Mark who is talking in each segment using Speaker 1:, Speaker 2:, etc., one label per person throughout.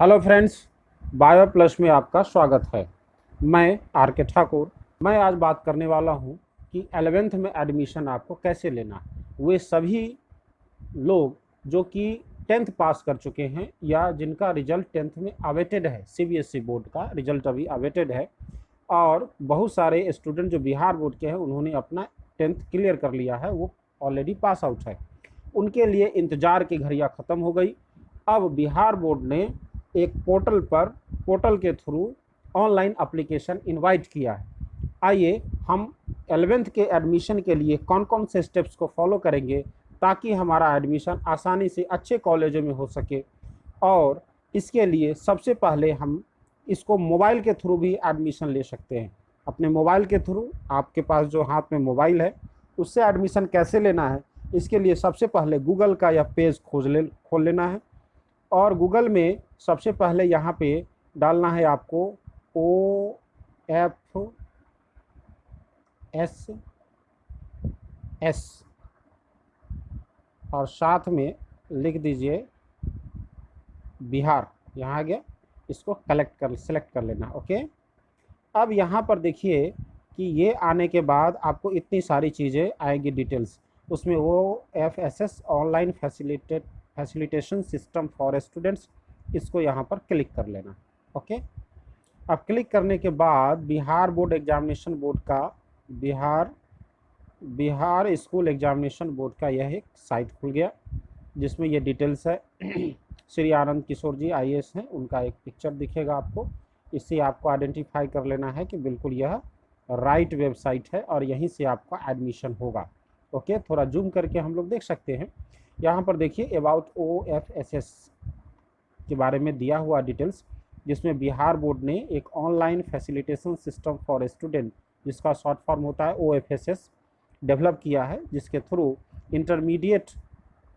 Speaker 1: Hello friends, bio plus में आपका स्वागत है। मैं आर के ठाकुर। मैं आज बात करने वाला हूं कि 11th में एडमिशन आपको कैसे लेना है। वे सभी लोग जो कि 10th पास कर चुके हैं या जिनका रिजल्ट 10th में अवेटेड है, सीबीएसई बोर्ड का रिजल्ट अभी अवेटेड है, और बहुत सारे स्टूडेंट जो बिहार बोर्ड के हैं उन्होंने अपना 10th क्लियर कर लिया है, वो ऑलरेडी पास आउट है। उनके लिए इंतज़ार की घड़ियां ख़त्म हो गई। अब बिहार बोर्ड ने एक पोर्टल के थ्रू ऑनलाइन एप्लीकेशन इनवाइट किया है। आइए हम 11th के एडमिशन के लिए कौन कौन से स्टेप्स को फॉलो करेंगे ताकि हमारा एडमिशन आसानी से अच्छे कॉलेजों में हो सके। और इसके लिए सबसे पहले हम इसको मोबाइल के थ्रू भी एडमिशन ले सकते हैं। अपने मोबाइल के थ्रू, आपके पास जो हाथ में मोबाइल है उससे एडमिशन कैसे लेना है, इसके लिए सबसे पहले गूगल का यह पेज खोल लेना है। और गूगल में सबसे पहले यहाँ पे डालना है आपको OFSS और साथ में लिख दीजिए बिहार। यहाँ आ गया, इसको सेलेक्ट कर लेना। ओके, अब यहाँ पर देखिए कि ये आने के बाद आपको इतनी सारी चीज़ें आएगी डिटेल्स। उसमें OFSS online facilitation system for students, इसको यहाँ पर क्लिक कर लेना। ओके, अब क्लिक करने के बाद बिहार बोर्ड एग्जामिनेशन बोर्ड का बिहार स्कूल एग्जामिनेशन बोर्ड का यह एक साइट खुल गया जिसमें ये डिटेल्स है। श्री आनंद किशोर जी IAS हैं, उनका एक पिक्चर दिखेगा आपको। इससे आपको आइडेंटिफाई कर लेना है कि बिल्कुल यह राइट वेबसाइट है और यहीं से आपका एडमिशन होगा। ओके, थोड़ा जूम करके हम लोग देख सकते हैं। यहाँ पर देखिए अबाउट OFSS के बारे में दिया हुआ डिटेल्स, जिसमें बिहार बोर्ड ने एक online facilitation system for student, जिसका शॉर्ट फॉर्म होता है OFSS, डेवलप किया है, जिसके थ्रू इंटरमीडिएट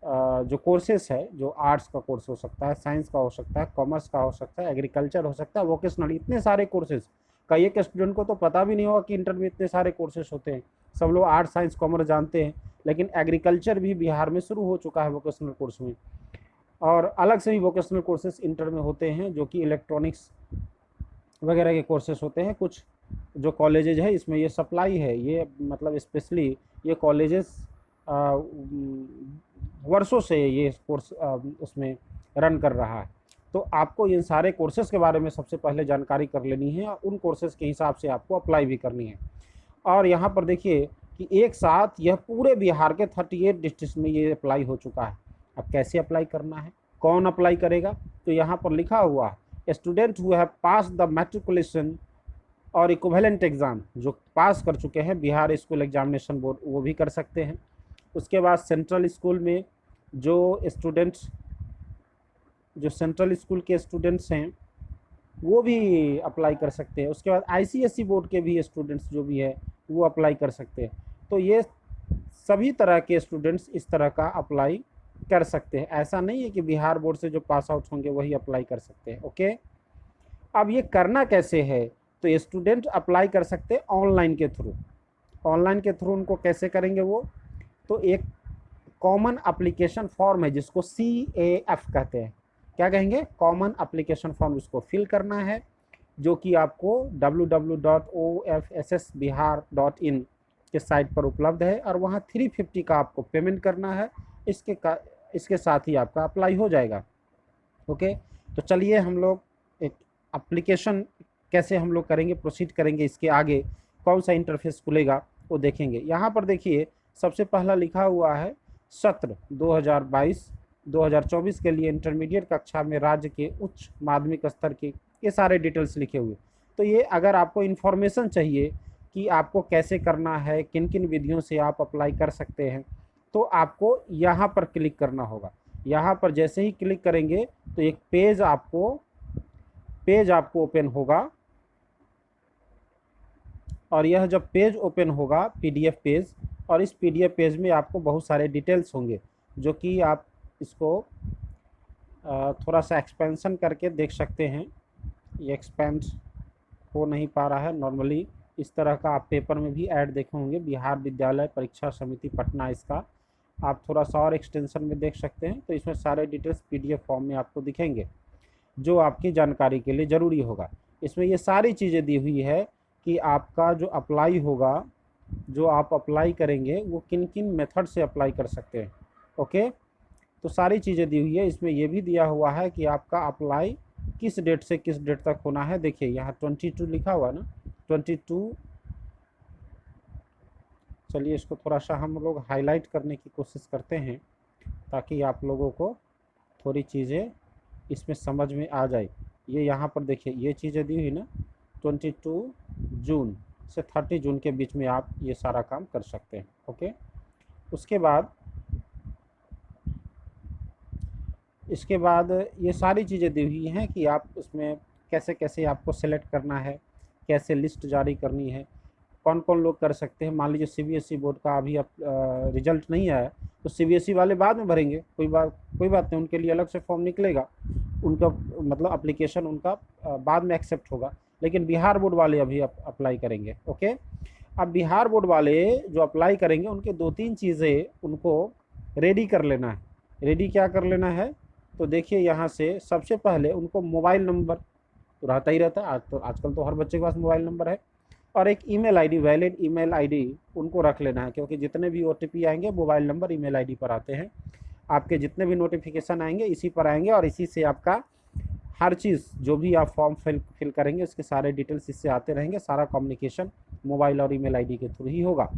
Speaker 1: जो कोर्सेस है, जो आर्ट्स का कोर्स हो सकता है, साइंस का हो सकता है, कॉमर्स का हो सकता है, एग्रीकल्चर हो सकता है, वोकेशनल, इतने सारे कोर्सेज का एक स्टूडेंट को तो पता भी नहीं होगा कि इंटर में इतने सारे कोर्सेज होते हैं। सब लोग आर्ट्स साइंस कॉमर्स जानते हैं, लेकिन एग्रीकल्चर भी बिहार में शुरू हो चुका है वोकेशनल कोर्स में। और अलग से भी वोकेशनल कोर्सेज इंटर में होते हैं जो कि इलेक्ट्रॉनिक्स वगैरह के कोर्सेज होते हैं। कुछ जो कॉलेजेज है इसमें ये सप्लाई है, ये मतलब स्पेशली ये कॉलेजेस वर्षों से ये कोर्स उसमें रन कर रहा है। तो आपको इन सारे कोर्सेज़ के बारे में सबसे पहले जानकारी कर लेनी है और उन कोर्सेज़ के हिसाब से आपको अप्लाई भी करनी है। और यहाँ पर देखिए कि एक साथ यह पूरे बिहार के 38 डिस्ट्रिक्ट में ये अप्लाई हो चुका है। अब कैसे अप्लाई करना है, कौन अप्लाई करेगा, तो यहाँ पर लिखा हुआ है student who have pass the matriculation और इक्विवेलेंट एग्ज़ाम, जो पास कर चुके हैं बिहार स्कूल एग्जामिनेशन बोर्ड, वो भी कर सकते हैं। उसके बाद सेंट्रल स्कूल में जो सेंट्रल स्कूल के स्टूडेंट्स हैं वो भी अप्लाई कर सकते हैं। उसके बाद ICSE बोर्ड के भी स्टूडेंट्स जो भी है वो अप्लाई कर सकते हैं। तो ये सभी तरह के स्टूडेंट्स इस तरह का अप्लाई कर सकते हैं। ऐसा नहीं है कि बिहार बोर्ड से जो पास आउट होंगे वही अप्लाई कर सकते हैं। ओके, अब ये करना कैसे है, तो स्टूडेंट अप्लाई कर सकते हैं ऑनलाइन के थ्रू। ऑनलाइन के थ्रू उनको कैसे करेंगे वो, तो एक कॉमन एप्लीकेशन फॉर्म है जिसको CAF कहते हैं। क्या कहेंगे, कॉमन एप्लीकेशन फॉर्म, उसको फिल करना है, जो कि आपको www.ofssbihar.in के साइट पर उपलब्ध है और वहाँ 350 का आपको पेमेंट करना है। इसके साथ ही आपका अप्लाई हो जाएगा। ओके, तो चलिए हम लोग एक एप्लीकेशन कैसे हम लोग करेंगे, प्रोसीड करेंगे, इसके आगे कौन सा इंटरफेस खुलेगा वो देखेंगे। यहाँ पर देखिए सबसे पहला लिखा हुआ है सत्र 2022-2024 के लिए इंटरमीडिएट कक्षा में राज्य के उच्च माध्यमिक स्तर के, ये सारे डिटेल्स लिखे हुए। तो ये अगर आपको इन्फॉर्मेशन चाहिए कि आपको कैसे करना है, किन किन विधियों से आप अप्लाई कर सकते हैं, तो आपको यहाँ पर क्लिक करना होगा। यहाँ पर जैसे ही क्लिक करेंगे तो एक पेज आपको ओपन होगा और यह जब पेज ओपन होगा PDF पेज, और इस PDF पेज में आपको बहुत सारे डिटेल्स होंगे जो कि आप इसको थोड़ा सा एक्सपेंशन करके देख सकते हैं। ये एक्सपेंड हो नहीं पा रहा है। नॉर्मली इस तरह का आप पेपर में भी ऐड देखे होंगे, बिहार विद्यालय परीक्षा समिति पटना, इसका आप थोड़ा सा और एक्सटेंशन में देख सकते हैं। तो इसमें सारे डिटेल्स PDF फॉर्म में आपको दिखेंगे। जो आपकी जानकारी के लिए ज़रूरी होगा। इसमें ये सारी चीज़ें दी हुई है कि आपका जो अप्लाई होगा, जो आप अप्लाई करेंगे वो किन किन मेथड से अप्लाई कर सकते हैं। ओके, तो सारी चीज़ें दी हुई है। इसमें ये भी दिया हुआ है कि आपका अप्लाई किस डेट से किस डेट तक होना है। देखिए यहाँ 22 लिखा हुआ ना, 22। चलिए इसको थोड़ा सा हम लोग हाईलाइट करने की कोशिश करते हैं ताकि आप लोगों को थोड़ी चीज़ें इसमें समझ में आ जाए। ये यहाँ पर देखिए ये चीज़ें दी हुई ना, 22 जून से 30 जून के बीच में आप ये सारा काम कर सकते हैं। ओके, उसके बाद इसके बाद ये सारी चीज़ें दी हुई हैं कि आप इसमें कैसे कैसे आपको सेलेक्ट करना है, कैसे लिस्ट जारी करनी है, कौन कौन लोग कर सकते हैं। मान लीजिए सीबीएसई बोर्ड का अभी अब रिजल्ट नहीं आया तो सीबीएसई वाले बाद में भरेंगे, कोई बात नहीं, उनके लिए अलग से फॉर्म निकलेगा, उनका मतलब एप्लीकेशन उनका बाद में एक्सेप्ट होगा। लेकिन बिहार बोर्ड वाले अभी अप्लाई करेंगे। ओके, अब बिहार बोर्ड वाले जो अप्लाई करेंगे उनके 2-3 चीज़ें उनको रेडी कर लेना है। रेडी क्या कर लेना है, तो देखिए यहाँ से सबसे पहले उनको मोबाइल नंबर तो रहता ही रहता है, आजकल तो हर बच्चे के पास मोबाइल नंबर है, और एक email ID, valid email ID उनको रख लेना है, क्योंकि जितने भी ओटीपी आएंगे मोबाइल नंबर ईमेल आईडी पर आते हैं। आपके जितने भी नोटिफिकेशन आएंगे इसी पर आएंगे, और इसी से आपका हर चीज़ जो भी आप फॉर्म फिल करेंगे उसके सारे डिटेल्स इससे आते रहेंगे। सारा कम्युनिकेशन मोबाइल और ईमेल आईडी के थ्रू ही होगा।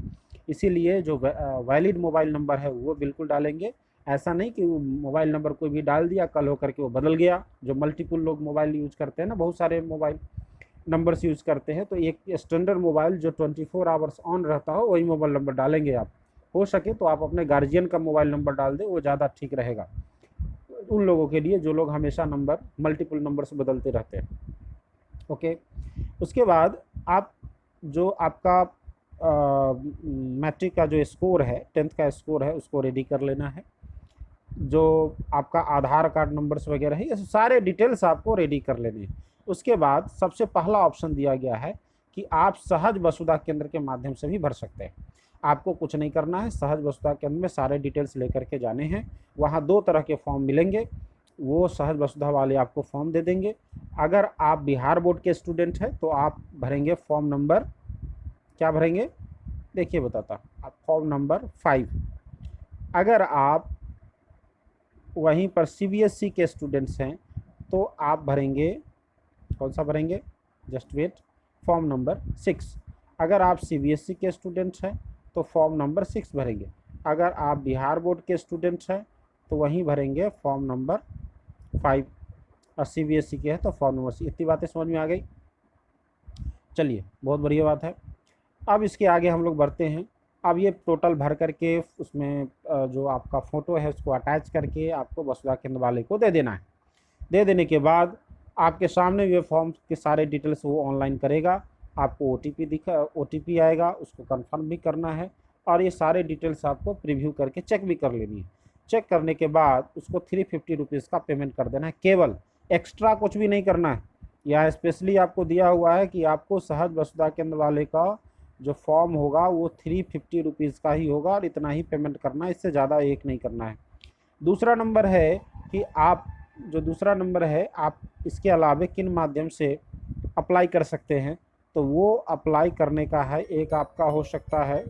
Speaker 1: इसीलिए जो वैलिड मोबाइल नंबर है वो बिल्कुल डालेंगे। ऐसा नहीं कि मोबाइल नंबर कोई भी डाल दिया, कल होकर के वो बदल गया। जो मल्टीपल लोग मोबाइल यूज़ करते हैं ना, बहुत सारे मोबाइल नंबर्स यूज़ करते हैं, तो एक स्टैंडर्ड मोबाइल जो 24 आवर्स ऑन रहता हो वही मोबाइल नंबर डालेंगे आप। हो सके तो आप अपने गार्जियन का मोबाइल नंबर डाल दें, वो ज़्यादा ठीक रहेगा उन लोगों के लिए जो लोग हमेशा नंबर मल्टीपल नंबर से बदलते रहते हैं। ओके, उसके बाद आप जो आपका मैट्रिक का जो स्कोर है, 10th का स्कोर है, उसको रेडी कर लेना है। जो आपका आधार कार्ड नंबर्स वगैरह है, ये सारे डिटेल्स आपको रेडी कर लेने हैं। उसके बाद सबसे पहला ऑप्शन दिया गया है कि आप सहज वसुधा केंद्र के माध्यम से भी भर सकते हैं। आपको कुछ नहीं करना है, सहज वसुधा केंद्र में सारे डिटेल्स लेकर के जाने हैं। वहाँ 2 तरह के फॉर्म मिलेंगे, वो सहज वसुधा वाले आपको फॉर्म दे देंगे। अगर आप बिहार बोर्ड के स्टूडेंट हैं तो आप भरेंगे फॉर्म नंबर, क्या भरेंगे देखिए बताता, आप फॉर्म नंबर 5। अगर आप वहीं पर सीबीएसई के स्टूडेंट्स हैं तो आप भरेंगे, कौन सा भरेंगे, जस्ट वेट, फॉर्म नंबर 6। अगर आप सीबीएसई के स्टूडेंट्स हैं तो फॉर्म नंबर 6 भरेंगे। अगर आप बिहार बोर्ड के स्टूडेंट्स हैं तो वहीं भरेंगे फॉर्म नंबर 5, और सीबीएसई के हैं तो फॉर्म नंबर 6। इतनी बातें समझ में आ गई। चलिए बहुत बढ़िया बात है। अब इसके आगे हम लोग बढ़ते हैं। अब ये टोटल भर करके उसमें जो आपका फ़ोटो है उसको अटैच करके आपको वसुधा केंद्र वाले को दे देना है। दे देने के बाद आपके सामने ये फॉर्म के सारे डिटेल्स वो ऑनलाइन करेगा। आपको ओटीपी आएगा, उसको कंफर्म भी करना है, और ये सारे डिटेल्स आपको प्रीव्यू करके चेक भी कर लेनी है। चेक करने के बाद उसको 350 रुपीज़ का पेमेंट कर देना है केवल, एक्स्ट्रा कुछ भी नहीं करना है। यहाँ स्पेशली आपको दिया हुआ है कि आपको सहज वसुधा केंद्र वाले का जो फॉर्म होगा वो 350 रुपीज़ का ही होगा, और इतना ही पेमेंट करना है, इससे ज़्यादा एक नहीं करना है। दूसरा नंबर है कि आप जो दूसरा नंबर है, आप इसके अलावा किन माध्यम से अप्लाई कर सकते हैं, तो वो अप्लाई करने का है। एक आपका हो सकता है,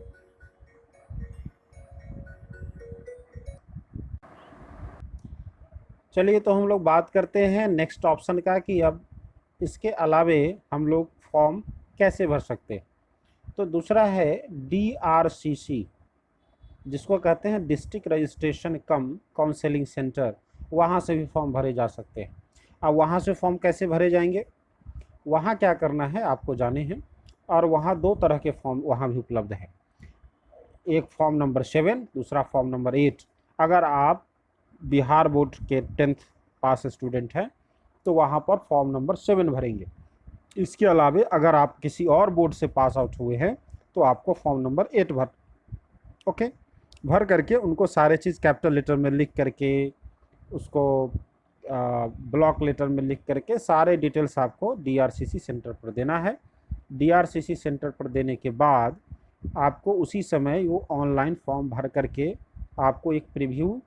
Speaker 1: चलिए तो हम लोग बात करते हैं नेक्स्ट ऑप्शन का कि अब इसके अलावे हम लोग फॉर्म कैसे भर सकते हैं। तो दूसरा है DRCC, जिसको कहते हैं डिस्ट्रिक्ट रजिस्ट्रेशन कम काउंसलिंग सेंटर, वहाँ से भी फॉर्म भरे जा सकते हैं। अब वहाँ से फॉर्म कैसे भरे जाएंगे, वहाँ क्या करना है आपको जाने हैं, और वहाँ 2 तरह के फॉर्म वहाँ भी उपलब्ध है। एक फॉर्म नंबर 7, दूसरा फॉर्म नंबर 8। अगर आप बिहार बोर्ड के 10th पास स्टूडेंट हैं तो वहाँ पर फॉर्म नंबर 7 भरेंगे। इसके अलावा अगर आप किसी और बोर्ड से पास आउट हुए हैं तो आपको फॉर्म नंबर 8 भर करके उनको सारे चीज़ कैपिटल लेटर में लिख करके, उसको ब्लॉक लेटर में लिख करके सारे डिटेल्स आपको DRCC सेंटर पर देना है। DRCC सेंटर पर देने के बाद आपको उसी समय वो ऑनलाइन फॉर्म भर करके आपको एक प्रीव्यू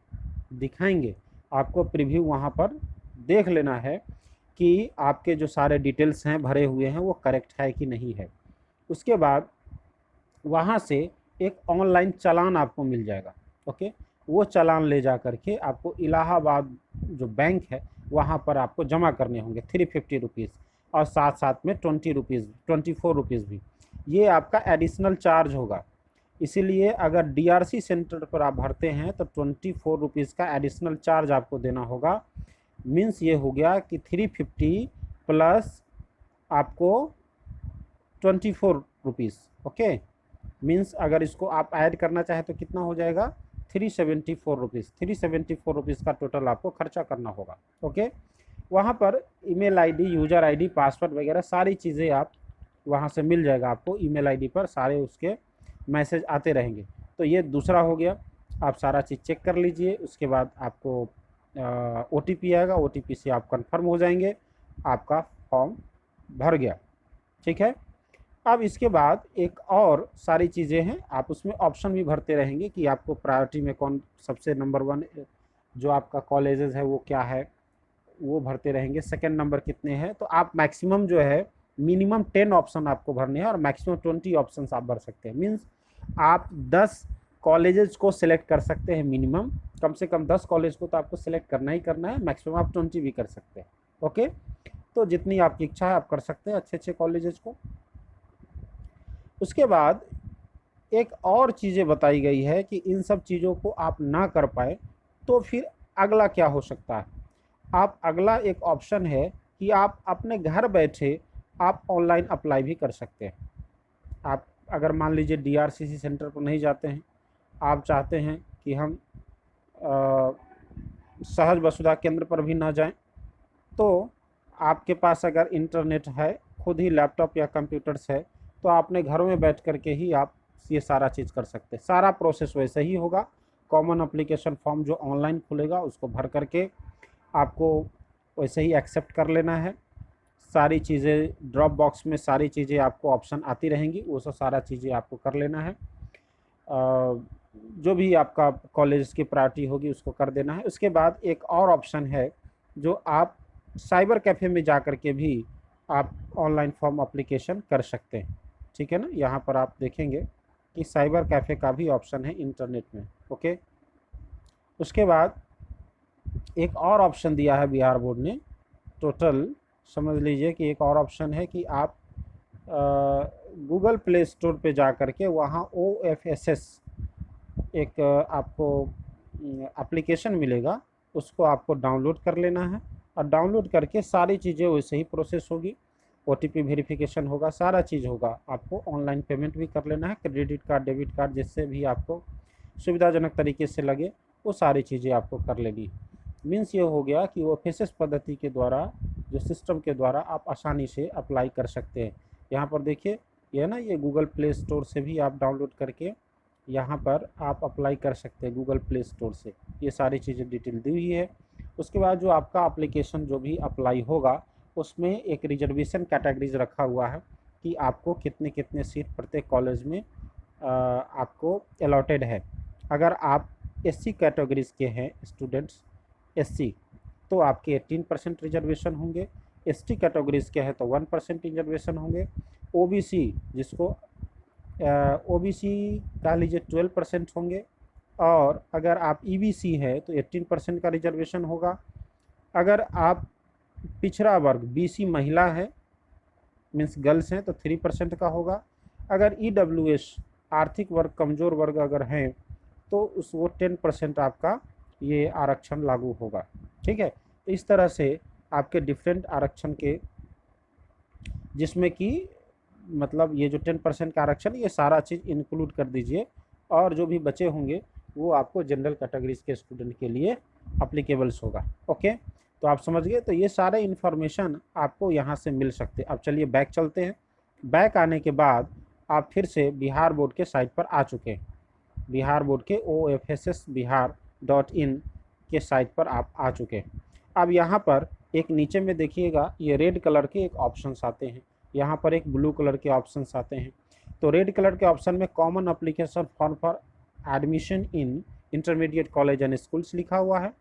Speaker 1: दिखाएंगे। आपको प्रीव्यू वहाँ पर देख लेना है कि आपके जो सारे डिटेल्स हैं भरे हुए हैं वो करेक्ट है कि नहीं है। उसके बाद वहाँ से एक ऑनलाइन चालान आपको मिल जाएगा। ओके, वो चालान ले जा करके आपको इलाहाबाद जो बैंक है वहाँ पर आपको जमा करने होंगे 350 रुपीज़, और साथ साथ में 20 रुपीज़ 24 रुपीज़ भी, ये आपका एडिशनल चार्ज होगा। इसीलिए अगर डीआरसी सेंटर पर आप भरते हैं तो 24 रुपीज़ का एडिशनल चार्ज आपको देना होगा। मीन्स ये हो गया कि 350 प्लस आपको 24 रुपीज़। ओके, मीन्स अगर इसको आप ऐड करना चाहें तो कितना हो जाएगा, 374 रुपीज़। 374 रुपीज़ का टोटल आपको खर्चा करना होगा। ओके, वहाँ पर email ID, user ID, password वगैरह सारी चीज़ें आप वहाँ से मिल जाएगा आपको। ईमेल आईडी पर सारे उसके मैसेज आते रहेंगे। तो ये दूसरा हो गया, आप सारा चीज़ चेक कर लीजिए। उसके बाद आपको OTP आएगा, OTP से आप कंफर्म हो जाएंगे, आपका फॉर्म भर गया। ठीक है, अब इसके बाद एक और सारी चीज़ें हैं, आप उसमें ऑप्शन भी भरते रहेंगे कि आपको प्रायोरिटी में कौन सबसे नंबर 1 जो आपका कॉलेजेस है वो क्या है, वो भरते रहेंगे। सेकंड नंबर कितने हैं, तो आप मैक्सिमम जो है मिनिमम 10 ऑप्शन आपको भरने हैं और मैक्सिमम 20 ऑप्शंस आप भर सकते हैं। मीन्स आप 10 कॉलेजेस को सिलेक्ट कर सकते हैं मिनिमम, कम से कम 10 कॉलेज को तो आपको सिलेक्ट करना ही करना है, मैक्सिमम आप 20 भी कर सकते हैं। ओके, तो जितनी आपकी इच्छा है आप कर सकते हैं अच्छे अच्छे कॉलेजेस को। उसके बाद एक और चीज़ें बताई गई है कि इन सब चीज़ों को आप ना कर पाए तो फिर अगला क्या हो सकता है। आप अगला एक ऑप्शन है कि आप अपने घर बैठे आप ऑनलाइन अप्लाई भी कर सकते हैं। आप अगर मान लीजिए DRCC सेंटर पर नहीं जाते हैं, आप चाहते हैं कि हम सहज वसुधा केंद्र पर भी ना जाएं, तो आपके पास अगर इंटरनेट है, खुद ही लैपटॉप या कंप्यूटर्स है, तो अपने घरों में बैठ करके ही आप ये सारा चीज़ कर सकते हैं। सारा प्रोसेस वैसे ही होगा। कॉमन एप्लीकेशन फॉर्म जो ऑनलाइन खुलेगा उसको भर करके आपको वैसे ही एक्सेप्ट कर लेना है। सारी चीज़ें ड्रॉप बॉक्स में सारी चीज़ें आपको ऑप्शन आती रहेंगी, वो सब सारा चीज़ें आपको कर लेना है। जो भी आपका कॉलेज की प्रायोरिटी होगी उसको कर देना है। उसके बाद एक और ऑप्शन है जो आप साइबर कैफ़े में जा कर के भी आप ऑनलाइन फॉर्म एप्लीकेशन कर सकते हैं। ठीक है ना, यहाँ पर आप देखेंगे कि साइबर कैफ़े का भी ऑप्शन है इंटरनेट में। ओके, उसके बाद एक और ऑप्शन दिया है बिहार बोर्ड ने, टोटल समझ लीजिए कि एक और ऑप्शन है कि आप गूगल प्ले स्टोर पे जा कर के वहाँ OFSS एक आपको एप्लीकेशन मिलेगा, उसको आपको डाउनलोड कर लेना है और डाउनलोड करके सारी चीज़ें वैसे ही प्रोसेस होगी। OTP वेरिफिकेशन होगा, सारा चीज़ होगा। आपको ऑनलाइन पेमेंट भी कर लेना है, क्रेडिट कार्ड, डेबिट कार्ड, जिससे भी आपको सुविधाजनक तरीके से लगे वो सारी चीज़ें आपको कर लेनी। मीन्स ये हो गया कि OFSS पद्धति के द्वारा, जो सिस्टम के द्वारा आप आसानी से अप्लाई कर सकते हैं। यहाँ पर देखिए ये ना, ये गूगल प्ले स्टोर से भी आप डाउनलोड करके यहाँ पर आप अप्लाई कर सकते हैं गूगल प्ले स्टोर से। ये सारी चीज़ें डिटेल दी हुई है। उसके बाद जो आपका एप्लीकेशन जो भी अप्लाई होगा उसमें एक रिजर्वेशन कैटेगरीज रखा हुआ है कि आपको कितने कितने सीट प्रत्येक कॉलेज में आपको अलॉटेड है। अगर आप SC कैटेगरीज के हैं स्टूडेंट्स, SC, तो आपके 18% रिजर्वेशन होंगे। ST कैटेगरीज के हैं तो 1% रिजर्वेशन होंगे। OBC, जिसको OBC कह लीजिए 12% होंगे। और अगर आप EBC है तो 18% का रिजर्वेशन होगा। अगर आप पिछड़ा वर्ग BC महिला है, मीन्स गर्ल्स हैं, तो 3% का होगा। अगर EWS आर्थिक वर्ग, कमज़ोर वर्ग अगर हैं तो वो 10% आपका ये आरक्षण लागू होगा। ठीक है, तो इस तरह से आपके डिफरेंट आरक्षण के, जिसमें कि मतलब ये जो 10% का आरक्षण, ये सारा चीज़ इंक्लूड कर दीजिए, और जो भी बचे होंगे वो आपको जनरल कैटेगरीज के स्टूडेंट के लिए अप्लीकेबल्स होगा। ओके, तो आप समझ गए। तो ये सारे इन्फॉर्मेशन आपको यहाँ से मिल सकते हैं। अब चलिए बैक चलते हैं। बैक आने के बाद आप फिर से बिहार बोर्ड के साइट पर आ चुके हैं। बिहार बोर्ड के OFSSBihar.in के साइट पर आप आ चुके हैं। अब यहाँ पर एक नीचे में देखिएगा, ये रेड कलर के एक ऑप्शंस आते हैं, यहाँ पर एक ब्लू कलर के ऑप्शंस आते हैं। तो रेड कलर के ऑप्शन में common application form for admission in intermediate college and schools लिखा हुआ है,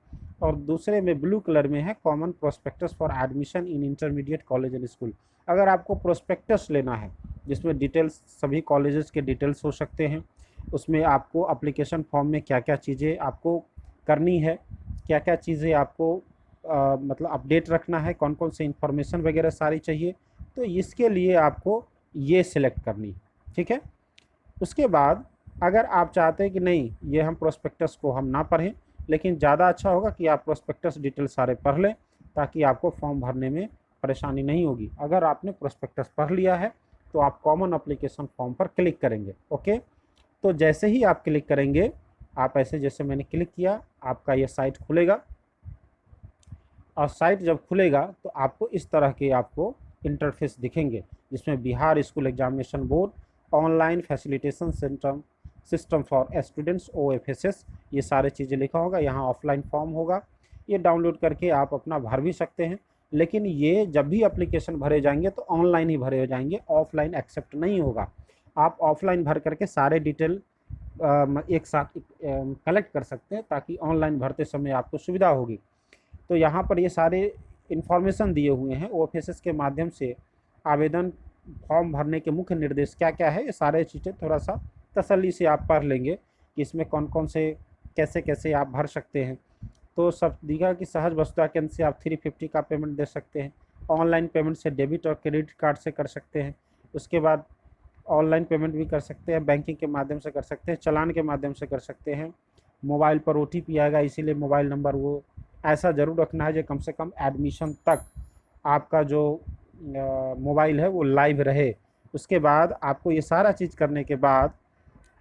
Speaker 1: और दूसरे में ब्लू कलर में है common prospectus for admission in intermediate college and school. अगर आपको प्रोस्पेक्टस लेना है जिसमें डिटेल्स सभी कॉलेजेस के डिटेल्स हो सकते हैं, उसमें आपको एप्लीकेशन फॉर्म में क्या क्या चीज़ें आपको करनी है, क्या क्या चीज़ें आपको मतलब अपडेट रखना है, कौन कौन से इंफॉर्मेशन वगैरह सारी चाहिए, तो इसके लिए आपको ये सिलेक्ट करनी है। ठीक है। उसके बाद अगर आप चाहते हैं कि नहीं ये हम प्रोस्पेक्टस को हम ना पढ़ें, लेकिन ज़्यादा अच्छा होगा कि आप प्रोस्पेक्टस डिटेल सारे पढ़ लें ताकि आपको फॉर्म भरने में परेशानी नहीं होगी। अगर आपने प्रोस्पेक्टस पढ़ लिया है तो आप कॉमन एप्लीकेशन फॉर्म पर क्लिक करेंगे। ओके, तो जैसे ही आप क्लिक करेंगे, आप ऐसे जैसे मैंने क्लिक किया, आपका ये साइट खुलेगा और साइट जब खुलेगा तो आपको इस तरह के आपको इंटरफेस दिखेंगे जिसमें Bihar school examination board online facilitation system for students OFSS ये सारे चीज़ें लिखा होगा। यहाँ ऑफलाइन फॉर्म होगा, ये डाउनलोड करके आप अपना भर भी सकते हैं, लेकिन ये जब भी एप्लीकेशन भरे जाएंगे तो ऑनलाइन ही भरे जाएंगे, ऑफलाइन एक्सेप्ट नहीं होगा। आप ऑफलाइन भर करके सारे डिटेल एक साथ कलेक्ट कर सकते हैं ताकि ऑनलाइन भरते समय आपको सुविधा होगी। तो यहाँ पर ये सारे इन्फॉर्मेशन दिए हुए हैं OFSS के माध्यम से आवेदन फॉर्म भरने के मुख्य निर्देश क्या क्या है, ये सारे चीज़ें थोड़ा सा तसल्ली से आप पढ़ लेंगे कि इसमें कौन कौन से कैसे कैसे आप भर सकते हैं। तो सब दिखा कि सहज वस्तुता केंद्र से आप 350 का पेमेंट दे सकते हैं, ऑनलाइन पेमेंट से डेबिट और क्रेडिट कार्ड से कर सकते हैं, उसके बाद ऑनलाइन पेमेंट भी कर सकते हैं, बैंकिंग के माध्यम से कर सकते हैं, चालान के माध्यम से कर सकते हैं, मोबाइल पर OTP आएगा, इसीलिए मोबाइल नंबर वो ऐसा ज़रूर रखना है जो कम से कम एडमिशन तक आपका जो मोबाइल है वो लाइव रहे। उसके बाद आपको ये सारा चीज़ करने के बाद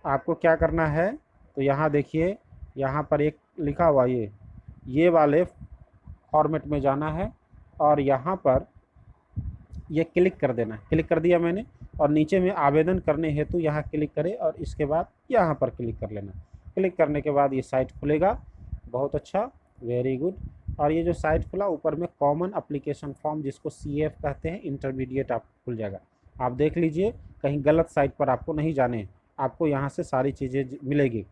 Speaker 1: आपको क्या करना है, तो यहाँ देखिए यहाँ पर एक लिखा हुआ ये वाले फॉर्मेट में जाना है और यहाँ पर ये क्लिक कर देना है। क्लिक कर दिया मैंने और नीचे में आवेदन करने हेतु यहाँ क्लिक करें और इसके बाद यहाँ पर क्लिक कर लेना। क्लिक करने के बाद ये साइट खुलेगा। बहुत अच्छा, वेरी गुड। और ये जो साइट खुला ऊपर में कॉमन एप्लीकेशन फॉर्म जिसको CF कहते हैं इंटरमीडिएट आप खुल जाएगा। आप देख लीजिए कहीं गलत साइट पर आपको नहीं जाने, आपको यहाँ से सारी चीज़ें मिलेगी।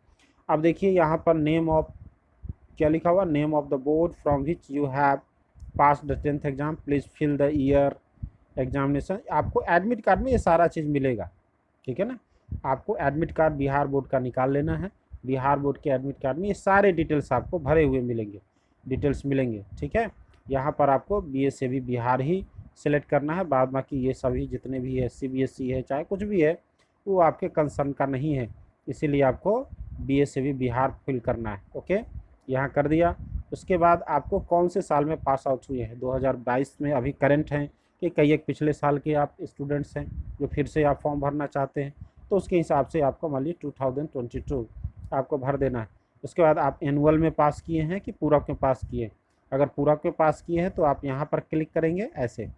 Speaker 1: अब देखिए यहाँ पर नेम ऑफ क्या लिखा हुआ, name of the board from which you have pass the 10th exam, please fill the year examination. आपको एडमिट कार्ड में ये सारा चीज़ मिलेगा। ठीक है ना, आपको एडमिट कार्ड बिहार बोर्ड का निकाल लेना है। बिहार बोर्ड के एडमिट कार्ड में ये सारे डिटेल्स आपको भरे हुए डिटेल्स मिलेंगे। ठीक है, यहाँ पर आपको BSAB बिहार ही सिलेक्ट करना है, बाद बाकी ये सभी जितने भी है CBSE है चाहे कुछ भी है वो आपके कंसर्न का नहीं है, इसीलिए आपको BSAB बिहार फिल करना है। ओके, यहाँ कर दिया। उसके बाद आपको कौन से साल में पास आउट हुए हैं, 2022 में अभी करंट हैं कि कई एक पिछले साल के आप स्टूडेंट्स हैं जो फिर से आप फॉर्म भरना चाहते हैं, तो उसके हिसाब से आपको मान लीजिए 2022 आपको भर देना है। उसके बाद आप एनुअल में पास किए हैं कि पूरक में पास किए, अगर पूरक में पास किए हैं तो आप यहाँ पर क्लिक करेंगे ऐसे।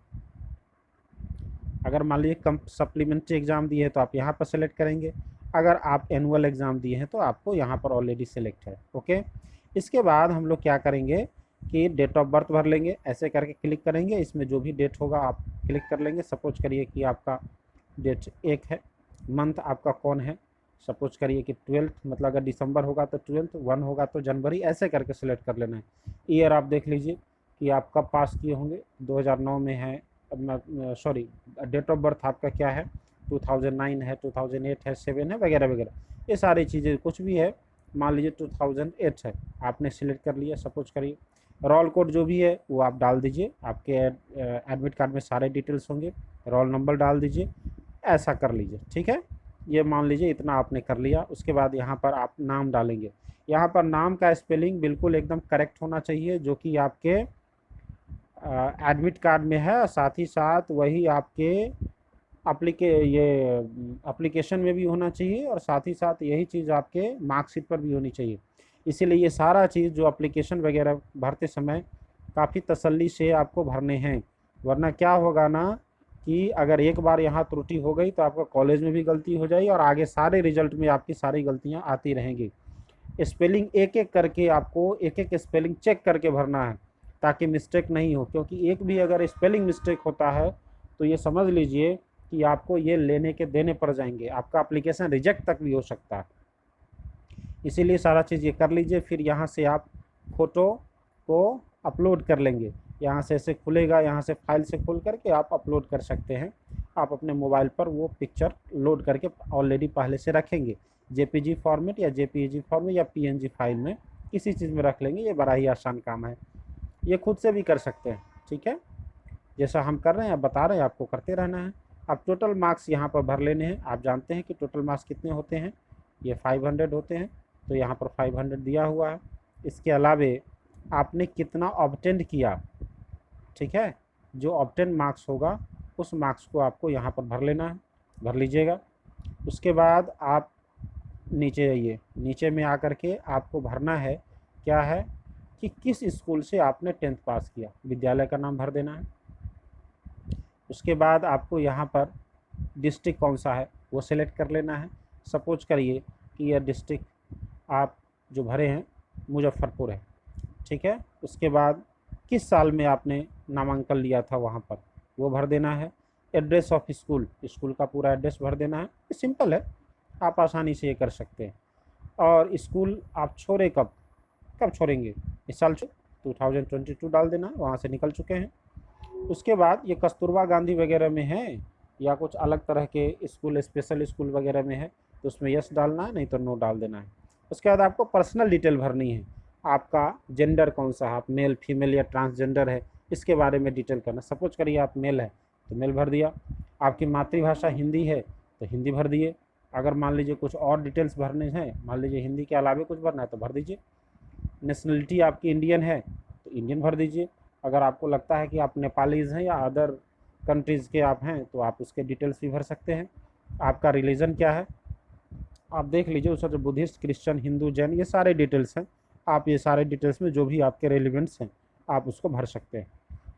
Speaker 1: अगर मान लीजिए कम सप्लीमेंट्री एग्ज़ाम दिए हैं तो आप यहाँ पर सेलेक्ट करेंगे, अगर आप एनुअल एग्ज़ाम दिए हैं तो आपको यहाँ पर ऑलरेडी सेलेक्ट है। ओके, इसके बाद हम लोग क्या करेंगे कि डेट ऑफ बर्थ भर लेंगे, ऐसे करके क्लिक करेंगे, इसमें जो भी डेट होगा आप क्लिक कर लेंगे। सपोज करिए कि आपका डेट 1 है, मंथ आपका कौन है, सपोज करिए कि 12th, मतलब अगर दिसंबर होगा तो 12th, 1 होगा तो जनवरी, ऐसे करके सिलेक्ट कर लेना है। ईयर आप देख लीजिए कि आप कब पास किए होंगे, 2009 में है, सॉरी डेट ऑफ बर्थ आपका क्या है, 2009 है, 2008 है, 7 है, वगैरह वगैरह, ये सारी चीज़ें कुछ भी है। मान लीजिए 2008 है, आपने सिलेक्ट कर लिया। सपोज करिए रोल कोड जो भी है वो आप डाल दीजिए, आपके एडमिट कार्ड में सारे डिटेल्स होंगे, रोल नंबर डाल दीजिए, ऐसा कर लीजिए। ठीक है, ये मान लीजिए इतना आपने कर लिया। उसके बाद यहाँ पर आप नाम डालेंगे, यहाँ पर नाम का स्पेलिंग बिल्कुल एकदम करेक्ट होना चाहिए जो कि आपके एडमिट कार्ड में है, साथ ही साथ वही आपके एप्लीकेशन में भी होना चाहिए और साथ ही साथ यही चीज़ आपके मार्कशीट पर भी होनी चाहिए। इसीलिए ये सारा चीज़ जो एप्लीकेशन वगैरह भरते समय काफ़ी तसल्ली से आपको भरने हैं, वरना क्या होगा ना कि अगर एक बार यहाँ त्रुटि हो गई तो आपका कॉलेज में भी गलती हो जाएगी और आगे सारे रिजल्ट में आपकी सारी गलतियाँ आती रहेंगी। स्पेलिंग एक एक करके आपको एक एक स्पेलिंग चेक करके भरना है ताकि मिस्टेक नहीं हो, क्योंकि एक भी अगर स्पेलिंग मिस्टेक होता है तो ये समझ लीजिए कि आपको ये लेने के देने पड़ जाएंगे, आपका एप्लीकेशन रिजेक्ट तक भी हो सकता है। इसीलिए सारा चीज़ ये कर लीजिए। फिर यहाँ से आप फ़ोटो को अपलोड कर लेंगे। यहाँ से ऐसे खुलेगा, यहाँ से फाइल से खोल करके आप अपलोड कर सकते हैं। आप अपने मोबाइल पर वो पिक्चर लोड करके ऑलरेडी पहले से रखेंगे, जेपीजी फॉर्मेट या जेपीईजी फॉर्मेट या पीएनजी फाइल में, किसी चीज़ में रख लेंगे। ये बड़ा ही आसान काम है, ये खुद से भी कर सकते हैं। ठीक है, जैसा हम कर रहे हैं, आप बता रहे हैं, आपको करते रहना है। अब टोटल मार्क्स यहाँ पर भर लेने हैं। आप जानते हैं कि टोटल मार्क्स कितने होते हैं, ये 500 होते हैं, तो यहाँ पर 500 दिया हुआ है। इसके अलावे आपने कितना ऑब्टेंड किया, ठीक है, जो ऑब्टेंड मार्क्स होगा उस मार्क्स को आपको यहाँ पर भर लेना है, भर लीजिएगा। उसके बाद आप नीचे आइए, नीचे में आकर के आपको भरना है क्या है कि किस स्कूल से आपने 10th पास किया, विद्यालय का नाम भर देना है। उसके बाद आपको यहाँ पर डिस्ट्रिक्ट कौन सा है वो सिलेक्ट कर लेना है। सपोज करिए कि यह डिस्ट्रिक्ट आप जो भरे हैं मुजफ्फरपुर है, ठीक है। उसके बाद किस साल में आपने नामांकन लिया था वहाँ पर वो भर देना है। एड्रेस ऑफ स्कूल, स्कूल का पूरा एड्रेस भर देना है। ये सिंपल है, आप आसानी से ये कर सकते हैं। और स्कूल आप छोड़े कब कब छोड़ेंगे, इस साल 2022 डाल देना, वहाँ से निकल चुके हैं। उसके बाद ये कस्तूरबा गांधी वगैरह में है या कुछ अलग तरह के स्कूल, स्पेशल स्कूल वगैरह में है, तो उसमें यस डालना है, नहीं तो नो डाल देना है। उसके बाद आपको पर्सनल डिटेल भरनी है। आपका जेंडर कौन सा है, आप मेल फीमेल या ट्रांसजेंडर है, इसके बारे में डिटेल करना। सपोज करिए आप मेल है तो मेल भर दिया। आपकी मातृभाषा हिंदी है तो हिंदी भर दिए। अगर मान लीजिए कुछ और डिटेल्स भरने हैं, मान लीजिए हिंदी के अलावा कुछ भरना है तो भर दीजिए। नेशनलिटी आपकी इंडियन है तो इंडियन भर दीजिए। अगर आपको लगता है कि आप नेपालीज़ हैं या अदर कंट्रीज़ के आप हैं तो आप उसके डिटेल्स भी भर सकते हैं। आपका रिलीजन क्या है आप देख लीजिए, उसका जो बुद्धिस्ट, क्रिश्चियन, हिंदू, जैन, ये सारे डिटेल्स हैं। आप ये सारे डिटेल्स में जो भी आपके रेलिवेंट्स हैं आप उसको भर सकते हैं।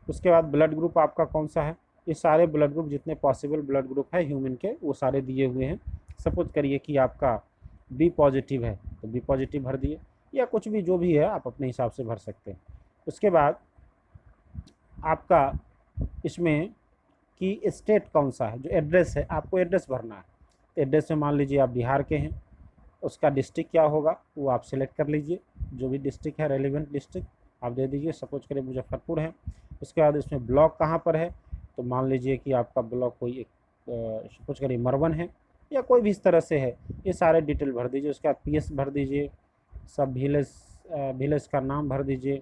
Speaker 1: उसके बाद ब्लड ग्रुप आपका कौन सा है, ये सारे ब्लड ग्रुप जितने पॉसिबल ब्लड ग्रुप है ह्यूमन के वो सारे दिए हुए हैं। सपोज करिए कि आपका बी पॉजिटिव है तो बी पॉजिटिव भर दिए, या कुछ भी जो भी है आप अपने हिसाब से भर सकते हैं। उसके बाद आपका इसमें कि स्टेट कौन सा है, जो एड्रेस है आपको एड्रेस भरना है। एड्रेस में मान लीजिए आप बिहार के हैं, उसका डिस्ट्रिक्ट क्या होगा वो आप सेलेक्ट कर लीजिए। जो भी डिस्ट्रिक्ट है, रेलिवेंट डिस्ट्रिक्ट आप दे दीजिए। सपोज करिए मुजफ्फरपुर है। उसके बाद इसमें ब्लॉक कहाँ पर है, तो मान लीजिए कि आपका ब्लॉक कोई एक सपोज करिए मरवन है या कोई भी इस तरह से है, ये सारे डिटेल भर दीजिए। उसके बाद पीएस भर दीजिए, सब विलेज का नाम भर दीजिए,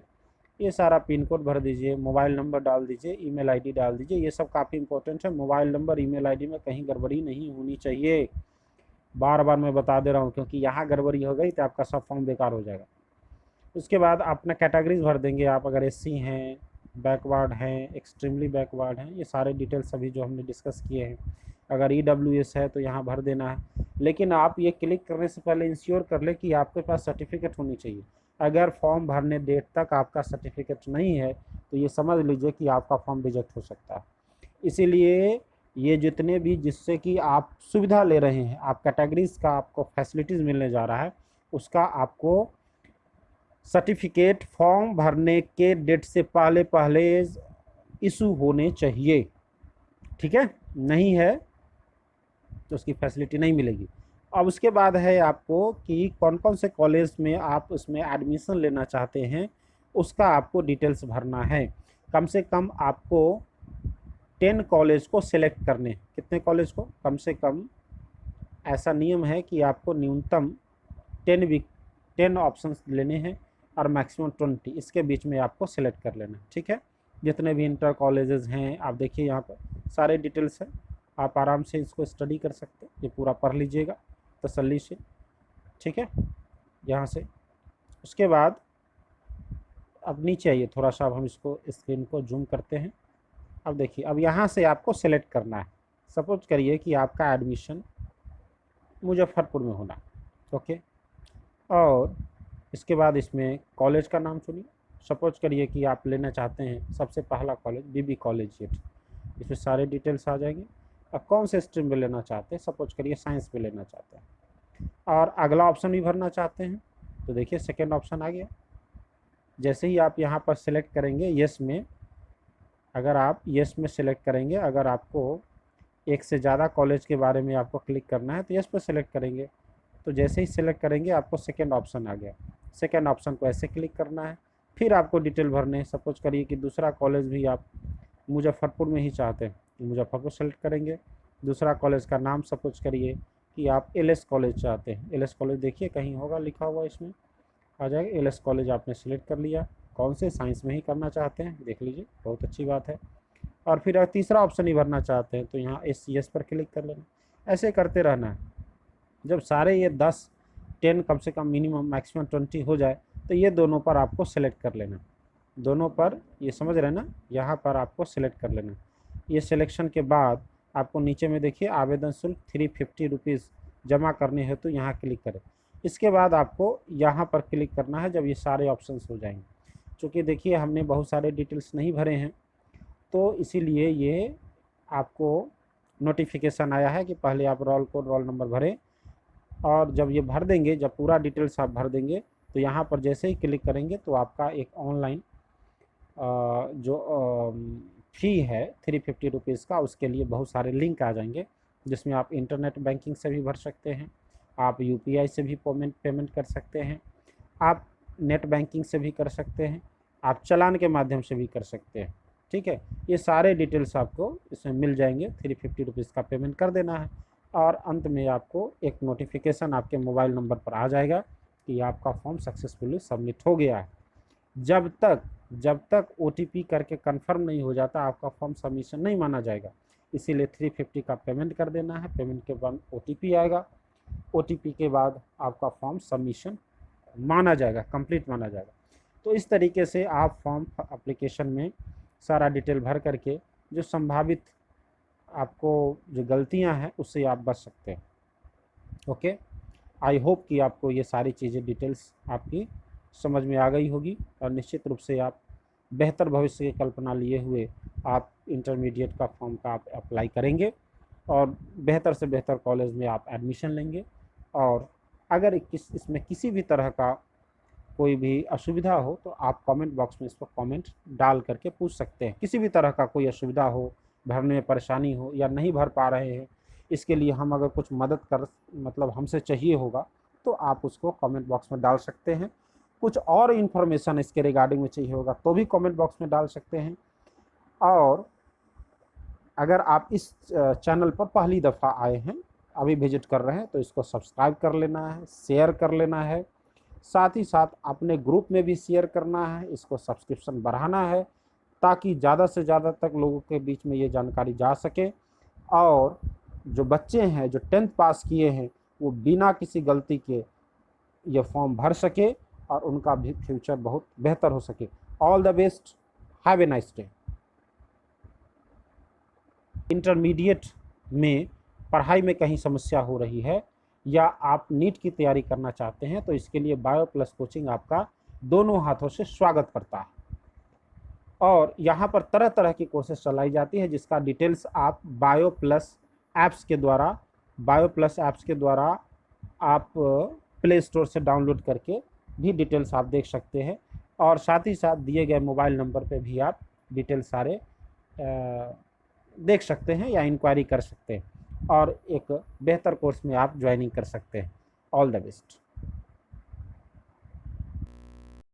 Speaker 1: ये सारा पिन कोड भर दीजिए, मोबाइल नंबर डाल दीजिए, ईमेल आईडी डाल दीजिए। ये सब काफ़ी इंपॉर्टेंट है। मोबाइल नंबर, ईमेल आईडी में कहीं गड़बड़ी नहीं होनी चाहिए। बार बार मैं बता दे रहा हूँ, क्योंकि यहाँ गड़बड़ी हो गई तो आपका सब फॉर्म बेकार हो जाएगा। उसके बाद अपना कैटेगरीज भर देंगे। आप अगर एससी हैं, बैकवर्ड हैं, एक्सट्रीमली बैकवर्ड हैं, ये सारे डिटेल्स सभी जो हमने डिस्कस किए हैं। अगर ईडब्ल्यूएस है तो यहाँ भर देना है। लेकिन आप ये क्लिक करने से पहले इंश्योर कर ले कि आपके पास सर्टिफिकेट होनी चाहिए। अगर फॉर्म भरने डेट तक आपका सर्टिफिकेट नहीं है तो ये समझ लीजिए कि आपका फॉर्म रिजेक्ट हो सकता है। इसीलिए ये जितने भी जिससे कि आप सुविधा ले रहे हैं, आप कैटेगरीज का आपको फैसिलिटीज़ मिलने जा रहा है, उसका आपको सर्टिफिकेट फॉर्म भरने के डेट से पहले पहले इशू होने चाहिए। ठीक है, नहीं है तो उसकी फैसिलिटी नहीं मिलेगी। अब उसके बाद है आपको कि कौन कौन से कॉलेज में आप उसमें एडमिशन लेना चाहते हैं, उसका आपको डिटेल्स भरना है। कम से कम आपको 10 कॉलेज को सिलेक्ट करने। कितने कॉलेज को, कम से कम ऐसा नियम है कि आपको न्यूनतम 10 ऑप्शंस लेने हैं और मैक्सिमम 20, इसके बीच में आपको सिलेक्ट कर लेना है। ठीक है, जितने भी इंटर कॉलेजेस हैं आप देखिए यहाँ पर सारे डिटेल्स हैं। आप आराम से इसको स्टडी कर सकते हैं, ये पूरा पढ़ लीजिएगा तसल्ली से। ठीक है, यहाँ से उसके बाद अब नीचे आइए थोड़ा सा, अब हम इसको स्क्रीन को जूम करते हैं। अब देखिए, अब यहाँ से आपको सेलेक्ट करना है। सपोज करिए कि आपका एडमिशन मुजफ्फरपुर में होना, ओके। और इसके बाद इसमें कॉलेज का नाम चुनिए। सपोज करिए कि आप लेना चाहते हैं सबसे पहला कॉलेज बीबी कॉलेज, इसमें सारे डिटेल्स आ जाएंगे। अब कौन से स्ट्रीम में लेना चाहते हैं, सपोज करिए साइंस में लेना चाहते हैं और अगला ऑप्शन भी भरना चाहते हैं, तो देखिए सेकेंड ऑप्शन आ गया। जैसे ही आप यहाँ पर सेलेक्ट करेंगे यस में, अगर आप यस में सेलेक्ट करेंगे, अगर आपको एक से ज़्यादा कॉलेज के बारे में आपको क्लिक करना है तो यस पर सेलेक्ट करेंगे। तो जैसे ही सेलेक्ट करेंगे आपको सेकेंड ऑप्शन आ गया। सेकेंड ऑप्शन को ऐसे क्लिक करना है, फिर आपको डिटेल भरने हैं। सपोज करिए कि दूसरा कॉलेज भी आप मुजफ्फरपुर में ही चाहते हैं, मुजफ्फरपुर सेलेक्ट करेंगे। दूसरा कॉलेज का नाम सपोज करिए कि आप एलएस कॉलेज चाहते हैं। एलएस कॉलेज देखिए कहीं होगा लिखा हुआ, इसमें आ जाएगा। एलएस कॉलेज आपने सिलेक्ट कर लिया। कौन से साइंस में ही करना चाहते हैं, देख लीजिए, बहुत अच्छी बात है। और फिर अगर तीसरा ऑप्शन ही भरना चाहते हैं तो यहाँ SCS पर क्लिक कर लेना। ऐसे करते रहना है। जब सारे ये 10 10 कम से कम मिनिमम मैक्सिमम 20 हो जाए तो ये दोनों पर आपको सेलेक्ट कर लेना। दोनों पर, ये समझ रहे हैं ना, यहाँ पर आपको सेलेक्ट कर लेना। ये सिलेक्शन के बाद आपको नीचे में देखिए आवेदन शुल्क 350 रुपीज़ जमा करने हेतु यहाँ क्लिक करें। इसके बाद आपको यहाँ पर क्लिक करना है जब ये सारे ऑप्शंस हो जाएंगे। चूँकि देखिए हमने बहुत सारे डिटेल्स नहीं भरे हैं तो इसीलिए ये आपको नोटिफिकेशन आया है कि पहले आप रोल कोड रोल नंबर भरें। और जब ये भर देंगे, जब पूरा डिटेल्स आप भर देंगे तो यहाँ पर जैसे ही क्लिक करेंगे तो आपका एक ऑनलाइन जो फ़ी है 350 रुपीज़ का, उसके लिए बहुत सारे लिंक आ जाएंगे जिसमें आप इंटरनेट बैंकिंग से भी भर सकते हैं, आप UPI से भी पेमेंट कर सकते हैं, आप नेट बैंकिंग से भी कर सकते हैं, आप चालान के माध्यम से भी कर सकते हैं। ठीक है, ये सारे डिटेल्स आपको इसमें मिल जाएंगे। 350 रुपीज़ का पेमेंट कर देना है और अंत में आपको एक नोटिफिकेशन आपके मोबाइल नंबर पर आ जाएगा कि आपका फॉर्म सक्सेसफुली सबमिट हो गया है। जब तक OTP करके कंफर्म नहीं हो जाता आपका फॉर्म सबमिशन नहीं माना जाएगा। इसीलिए 350 का पेमेंट कर देना है। पेमेंट के बाद OTP आएगा। OTP के बाद आपका फॉर्म सबमिशन माना जाएगा, कंप्लीट माना जाएगा। तो इस तरीके से आप फॉर्म एप्लीकेशन में सारा डिटेल भर करके जो संभावित आपको जो गलतियां हैं उससे आप बच सकते हैं। ओके, आई होप कि आपको ये सारी चीज़ें डिटेल्स आपकी समझ में आ गई होगी और निश्चित रूप से आप बेहतर भविष्य की कल्पना लिए हुए आप इंटरमीडिएट का फॉर्म का आप अप्लाई करेंगे और बेहतर से बेहतर कॉलेज में आप एडमिशन लेंगे। और अगर इसमें किसी भी तरह का कोई भी असुविधा हो तो आप कमेंट बॉक्स में इस पर कमेंट डाल करके पूछ सकते हैं। किसी भी तरह का कोई असुविधा हो, भरने में परेशानी हो या नहीं भर पा रहे हैं, इसके लिए हम अगर कुछ मदद कर मतलब हमसे चाहिए होगा तो आप उसको कमेंट बॉक्स में डाल सकते हैं। कुछ और इन्फॉर्मेशन इसके रिगार्डिंग में चाहिए होगा तो भी कमेंट बॉक्स में डाल सकते हैं। और अगर आप इस चैनल पर पहली दफ़ा आए हैं, अभी विजिट कर रहे हैं, तो इसको सब्सक्राइब कर लेना है, शेयर कर लेना है, साथ ही साथ अपने ग्रुप में भी शेयर करना है, इसको सब्सक्रिप्शन बढ़ाना है ताकि ज़्यादा से ज़्यादा तक लोगों के बीच में ये जानकारी जा सके। और जो बच्चे हैं जो 10th पास किए हैं वो बिना किसी गलती के ये फॉर्म भर सके और उनका भी फ्यूचर बहुत बेहतर हो सके। All the best, have a nice day. Intermediate में पढ़ाई में कहीं समस्या हो रही है या आप नीट की तैयारी करना चाहते हैं तो इसके लिए बायो प्लस कोचिंग आपका दोनों हाथों से स्वागत करता है। और यहाँ पर तरह तरह की कोर्सेज चलाई जाती है जिसका डिटेल्स आप बायो प्लस ऐप्स के द्वारा आप प्ले स्टोर से डाउनलोड करके भी डिटेल्स आप देख सकते हैं। और साथ ही साथ दिए गए मोबाइल नंबर पे भी आप डिटेल सारे देख सकते हैं या इंक्वायरी कर सकते हैं और एक बेहतर कोर्स में आप ज्वाइनिंग कर सकते हैं। All the best.